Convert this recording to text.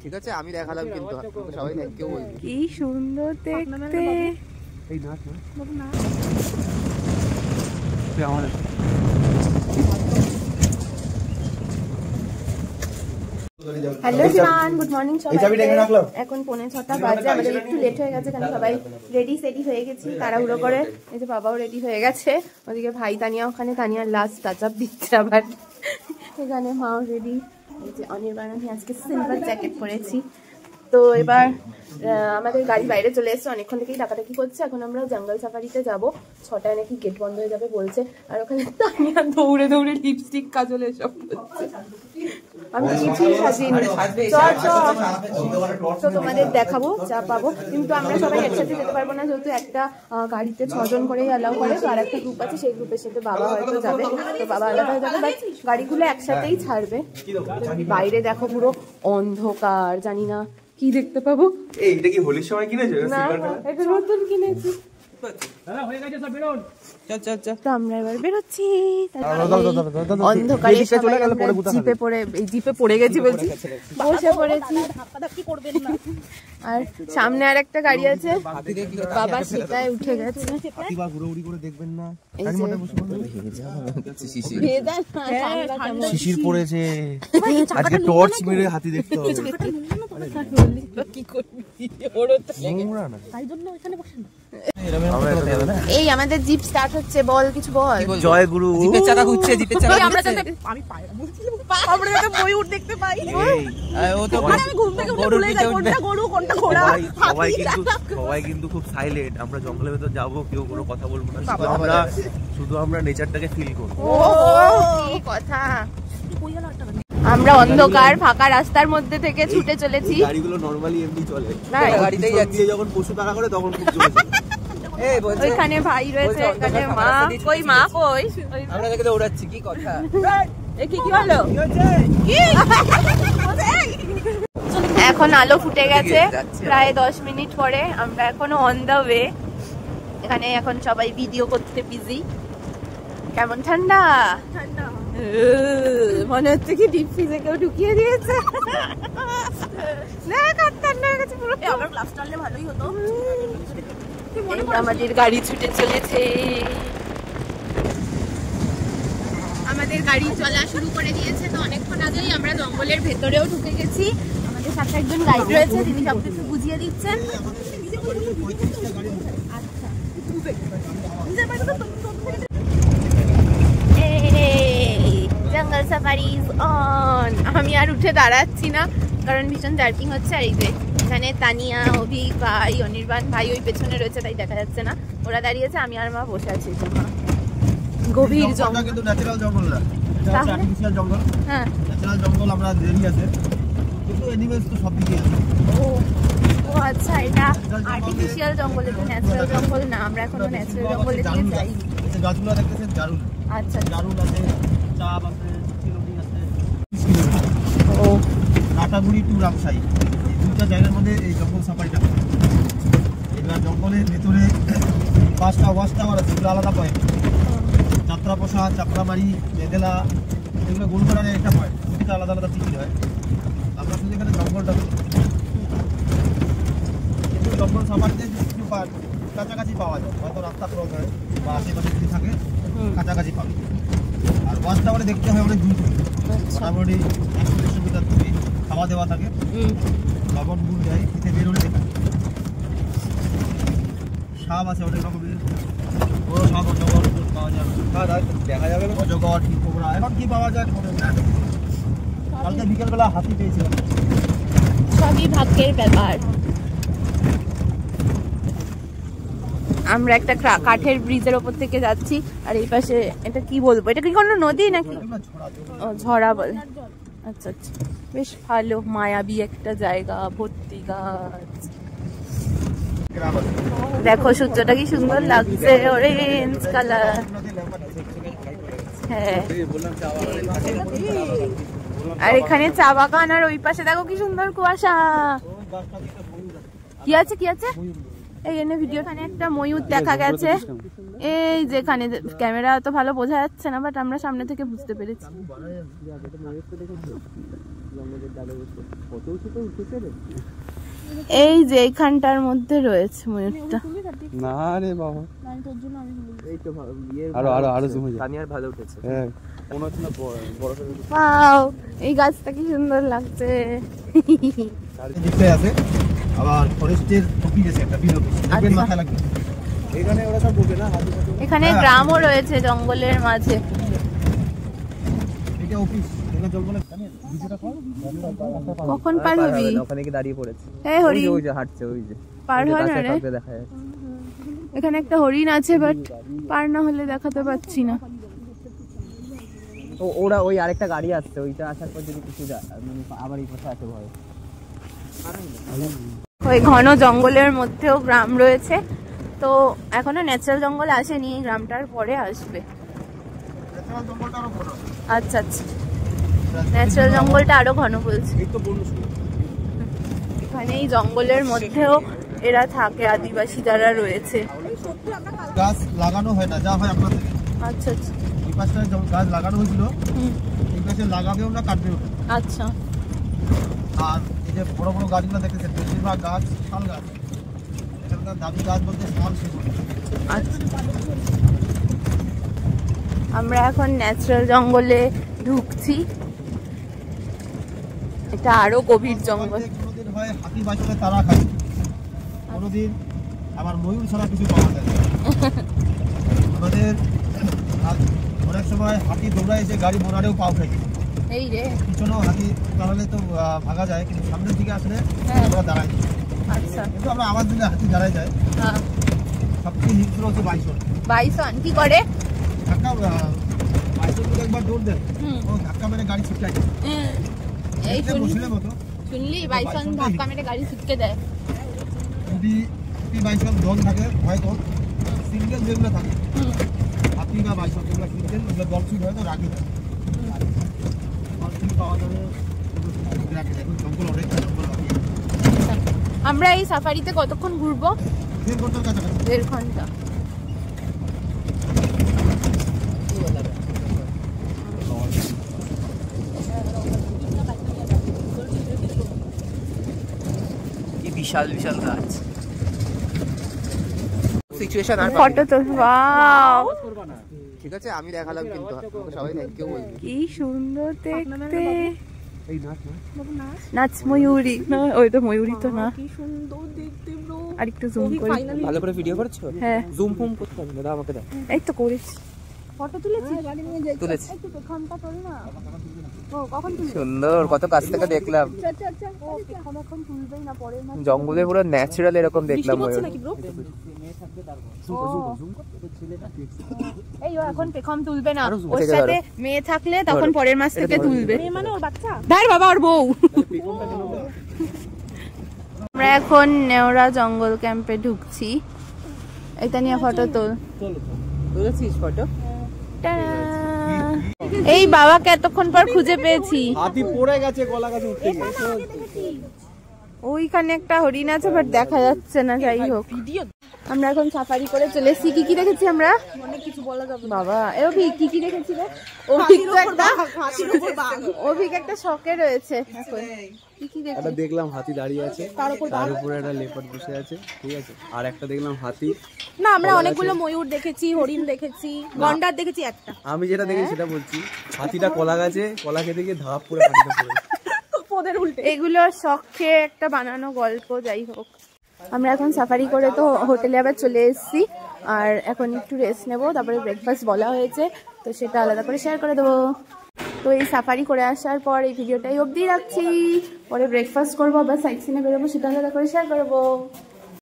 ঠিক আছে আমি দেখালাম কিন্তু সবাই থ্যাংক ইউ বলবে। কি সুন্দর দেখতে। এই নাচ না হ্যালো জান, গুড মর্নিং সবাইকে। এখন 5:45 বাজে, আমাদের একটু লেট হয়ে গেছে কারণ সবাই রেডি সেডি হয়ে গেছি তাড়াহুড়ো করে। এই যে বাবাও রেডি হয়ে গেছে, ওদিকে ভাই তানিয়া ওখানে, তানিয়ার লাস্ট টাচ আপ দিচ্ছে আবার। এখানে মাও রেডি। এই যে অনির্বাণ, আমি আজকে সিলভার জ্যাকেট পরেছি। তো এবার আমাদের গাড়ি বাইরে চলে এসছে, অনেকক্ষণ থেকেই ডাকাডাকি করছে। এখন আমরা জঙ্গল সাফারিতে যাব, 6টায় নাকি গেট বন্ধ হয়ে যাবে বলছে। আর ওখানে তানিয়া দৌড়ে দৌড়ে লিপস্টিক কাজল এসব করছে। আমি কিছুই সাজিনি, তো তোমাদের দেখাবো যা পাবো। কিন্তু আমরা সবাই একসাথে যেতে পারবো না, যেহেতু একটা গাড়িতে 6 জন করেই অ্যালাউ করে। তো আর একটা গ্রুপ আছে, সেই গ্রুপের সাথে বাবা হয়তো যাবে, তো বাবা আলাদা হয়ে যাবে, বাট গাড়িগুলো একসাথেই ছাড়বে। বাইরে দেখো পুরো অন্ধকার, জানি না কি দেখতে পাবো। এইটা কি হোলির সময় কিনেছো? না, এটা নতুন কিনেছি। তো আমরা এবার বেরোচ্ছি অন্ধকারে, জিপে পড়ে গেছি বলছি, বসে পড়েছি। আর সামনে আর একটা গাড়ি আছে, বাবা সেটাই উঠে গেছে। শিশির পড়েছে, আজকে টর্চ মেরে হাতি দেখতে হবে। এই আমাদের জিপ স্টার্ট হচ্ছে, বল কিছু বল। জয় গুরু। জিপের চাকা ঘুরছে, জিপের চাকা আমরা যাতে আমি পায়রা বলছিলাম, আমরা যাতে ময়ূর দেখতে পাই। ও তো আমি ঘুম থেকে ভুলে যাই কোনটা গরু কোনটা ঘোড়া। সবাই কিন্তু খুব সাইলেন্ট। আমরা জঙ্গলের ভেতর যাবো, কেউ কোনো কথা বলবো না, শুধু আমরা নেচারটাকে ফিল করবো। ও কি কথা। আমরা অন্ধকার ফাঁকা রাস্তার মধ্যে থেকে ছুটে চলেছি। গাড়িগুলো নরমালি এমনি চলে, গাড়িতেই যাচ্ছে, যখন পশু তাড়া করে তখন খুব জোরে চলে। ওইখানে ভাই রয়েছে, এখানে মা কই, মা কই, আমরা দেখে দৌড়াচ্ছি। কি কথা, কি হলো? এখন আলো ফুটে গেছে, প্রায় 10 মিনিট পরে। আমরা এখনো অন দা ওয়ে। এখানে এখন সবাই ভিডিও করতে বিজি। কেমন ঠান্ডা? মনে হচ্ছে কি ডিপ ফ্রিজে কেউ ঢুকিয়ে দিয়েছে। আমাদের গাড়ি ছুটে চলেছে, আমাদের গাড়ি চলা শুরু করে দিয়েছে। তো অনেকক্ষণ আগেই আমরা জঙ্গলের ভেতরেও ঢুকে গেছি। আমাদের সাথে একজন গাইড রয়েছে, তিনি সবকিছু বুঝিয়ে দিচ্ছেন। জঙ্গল সাফারি ইজ অন। আমি আর উঠে দাঁড়াচ্ছি না কারণ ভীষণ জার্কিং হচ্ছে। আর এই যে এখানে তানিয়া, অভিক ভাই, অনির্বাণ ভাই ওই পেছনে রয়েছে, তাই দেখা যাচ্ছে না। ওরা দাঁড়িয়েছে, আমি আর মা বসে আছি। গভীর জঙ্গল, কিন্তু ন্যাচারাল জঙ্গল না, এটা আর্টিফিশিয়াল জঙ্গল। হ্যাঁ, ন্যাচারাল জঙ্গল আমরা দেরি আছে, কিন্তু এনিমেলস তো সব দিকে আছে। ও আচ্ছা, এটা আর্টিফিশিয়াল জঙ্গল, এটা ন্যাচারাল জঙ্গল না। আমরা এখনো ন্যাচারাল জঙ্গলের দিকে যাই। এই গাছগুলো দেখতেছেন, জারুল। আচ্ছা, জারুল আছে, চাপ আছে, চিরুনি আছে। ও নাটাগুড়ি টু রামসাই, এই দুইটা জায়গার মধ্যে এই জঙ্গল সাফারিটা। এবার জঙ্গলের ভেতরে 5টা ওয়াচ টাওয়ার আছে, এগুলো আলাদা পয়েন্ট। যাত্রাপোষা, চাপড়ামারি, মেঘেলা, এগুলো গোলপাড়ার একটা পয়েন্ট, দুটো আলাদা আলাদা টিকিট হয়। আমরা শুধু এখানে জঙ্গলটা, কিন্তু জঙ্গল সাফারিতে কিছু কাছাকাছি পাওয়া যায়, হয়তো রাস্তা ক্রস হয় বা আশেপাশে যদি থাকে কাছাকাছি পাবে। আর ওয়াচ টাওয়ারে দেখতে হয় অনেক দূর, মোটামুটি 100-150 মিটার দূরে। খাওয়া দেওয়া থাকে, লবণ গুড় দেয়, খেতে বেরোলে দেখা। সাপ আছে অনেক রকমের, বড় সাপ, অজগর পাওয়া যায়, দেখা যাবে না। অজগর, কোবরা, এখন কি পাওয়া যায় মনে হয় না। কালকে বিকেলবেলা হাতি পেয়েছিলাম। সবই ভাগ্যের ব্যাপার। আমরা একটা কাঠের ব্রিজের ওপর থেকে যাচ্ছি, আর এই পাশে এটা কি বলবো, এটা কি কোনো নদী নাকি? ও ঝরা বলে। আচ্ছা আচ্ছা, বেশ ভালো মায়াবী একটা জায়গা, ভর্তি গাছ। দেখো সূর্যটা কি সুন্দর লাগছে, অরেঞ্জ কালার। হ্যাঁ, আর এখানে চা বাগান, আর ওই পাশে দেখো কি সুন্দর কুয়াশা। কি আছে, কি আছে? এই এনে ভিডিও, এখানে একটা ময়ূর দেখা গেছে। এই যেখানে ক্যামেরা তো ভালো বোঝা যাচ্ছে না, বাট আমরা সামনে থেকে বুঝতে পেরেছি। এই যে এইখানটার মধ্যে রয়েছে ময়ূরটা। না রে বাবা, আরো আরো আরো জমে যায়। তানিয়ার ভালো উঠেছে। হ্যাঁ, মনে হচ্ছে না বড় ওয়াও, এই গাছটা কি সুন্দর লাগছে। দিকটাই আছে আবার ফরেস্টের অফিস আছে, একটা বিল অফিস, দেখবেন মাথায় লাগবে। এখানে ওরা সব বলবে না, এখানে গ্রামও রয়েছে জঙ্গলের মাঝে। এটা অফিস, এটা জঙ্গলে কখন পার হবি? ওখানে কি দাঁড়িয়ে পড়েছে? এই হরিণ ওই যে হাঁটছে, ওই যে পার হয় না রে। কাছে দেখা যাচ্ছে। এখানে একটা হরিণ আছে, বাট পার না হলে দেখাতে পাচ্ছি না। ওরা ওই আরেকটা গাড়ি আসছে, ওইটা আসার পর যদি কিছু মানে আবার এই পাশে আছে ভয়। ওই ঘন জঙ্গলের মধ্যেও গ্রাম রয়েছে, তো এখনো ন্যাচারাল জঙ্গল আসেনি, গ্রামটার পরে আসবে। আচ্ছা আচ্ছা, ন্যাচারাল জঙ্গলটা আরো ঘন বলছে। এখানে এই জঙ্গলের মধ্যেও এরা থাকে, আদিবাসী যারা রয়েছে। গাছ লাগানো হয় না, যা হয় আপনাদের। আচ্ছা আচ্ছা, এই পাশটায় গাছ লাগানো হয়েছিল, এই পাশে লাগাবেও না, কাটবেও না। আচ্ছা। আর এই যে বড় বড় গাছগুলো দেখতেছেন, বেশিরভাগ গাছ শাল গাছ। এখানকার দামি গাছ বলতে শাল, সেগুলো। আচ্ছা, আমরা এখন ন্যাচারাল জঙ্গলে ঢুকছি। এটা আরো গভীর জঙ্গল। কোনোদিন হয় হাতি বাঁচলে তারা খায়, কোনোদিন আবার ময়ূর ছাড়া কিছু পাওয়া যায় না। আমাদের অনেক সময় হাতি দৌড়ায়, এসে গাড়ি মোড়ারেও পাও খাই। এই রে, পিছনেও হাতি দাঁড়ালে তো ভাগা যায়, কিন্তু সামনের দিকে আসলে ওরা দাঁড়ায়। আচ্ছা, কিন্তু আমরা আওয়াজ দিলে হাতি দাঁড়ায় যায়। হ্যাঁ। সবচেয়ে হিংস্র হচ্ছে বাইসন। বাইসন কি করে? ধাক্কা বাইসন যদি একবার দৌড় দেন, ও ধাক্কা মেরে গাড়ি ছিটকায় যায়। এই বসিলের মতো শুনলি, বাইসন ধাক্কা মেরে গাড়ি ছিটকে দেয়। যদি বাইসন দল থাকে, ভয় কম। সিঙ্গেল যেগুলো থাকে, হাতি বা বাইসন যেগুলো সিঙ্গেল, ওগুলো দল ঠিক হয় তো রাগি হয়। পাওয়া যাবে জঙ্গল, অনেকটা জঙ্গল বাকি। আমরা এই সাফারিতে কতক্ষণ ঘুরবো? 1.5 ঘন্টার কাছাকাছি। 1.5 ঘন্টা। কি বিশাল বিশাল গাছ। সিচুয়েশন আর ফটো তো ওয়াও, ঠিক আছে, আমি দেখালাম, কিন্তু সবাই থ্যাংক ইউ বলবে। কি সুন্দর দেখতে। নাচ ময়ূরী না, ওই তো ময়ূরী তো না। কি সুন্দর দেখতে ব্রো। আর একটু জুম করি। ভালো করে ভিডিও করছো? হ্যাঁ, জুম ফুম করতে হবে না, দাও আমাকে দাও। এই তো করেছি। ফটো তুলেছি, তুলেছি। একটু পেখমটা তোল না। ও কখন তুলবি? সুন্দর, কত কাছ থেকে দেখলাম। ও পেখম এখন তুলবেই না, পরের মাস। জঙ্গলে পুরো ন্যাচারাল এরকম দেখলাম ময়ূর। এই ও এখন পেখম তুলবে না, ওর সাথে মেয়ে থাকলে তখন পরের মাস থেকে তুলবে। মেয়ে মানে ওর বাচ্চা? ধার বাবা, ওর বউ। আমরা এখন নেওরা জঙ্গল ক্যাম্পে ঢুকছি। এটা নিয়ে ফটো তোল। তুলেছিস ফটো? এই বাবাকে এতক্ষণ পর খুঁজে পেয়েছি। হাতি পড়ে গেছে গলা গাছে উঠতে গিয়ে। ওইখানে একটা হরিণ আছে, বাট দেখা যাচ্ছে না। যাই হোক, আমরা এখন সাফারি করে চলে এসেছি। কি কি দেখেছি আমরা? অনেক কিছু বলা যাবে বাবা। অভিক কি কি দেখেছি রে? অভিক একটা শখে রয়েছে এখন। কি কি দেখেছি? একটা দেখলাম হাতি দাঁড়িয়ে আছে, তার উপরে একটা লেপার্ড বসে আছে, ঠিক আছে। আর একটা দেখলাম হাতি। না, আমরা অনেকগুলো ময়ূর দেখেছি, হরিণ দেখেছি, গন্ডার দেখেছি একটা। আমি যেটা দেখেছি সেটা বলছি। হাতিটা কলা গাছে কলা খেতে গিয়ে ধাপ করে হাতিটা পড়ে। এগুলো শখে একটা বানানো গল্প। যাই হোক, আমরা এখন সাফারি করে তো হোটেলে আবার চলে এসেছি, আর এখন একটু রেস্ট নেবো, তারপরে ব্রেকফাস্ট বলা হয়েছে, তো সেটা আলাদা করে শেয়ার করে দেবো। তো এই সাফারি করে আসার পর এই ভিডিওটাই অবধি রাখছি, পরে ব্রেকফাস্ট করবো, আবার সাইট সিনে বেরোবো, সেটা আলাদা করে শেয়ার করবো।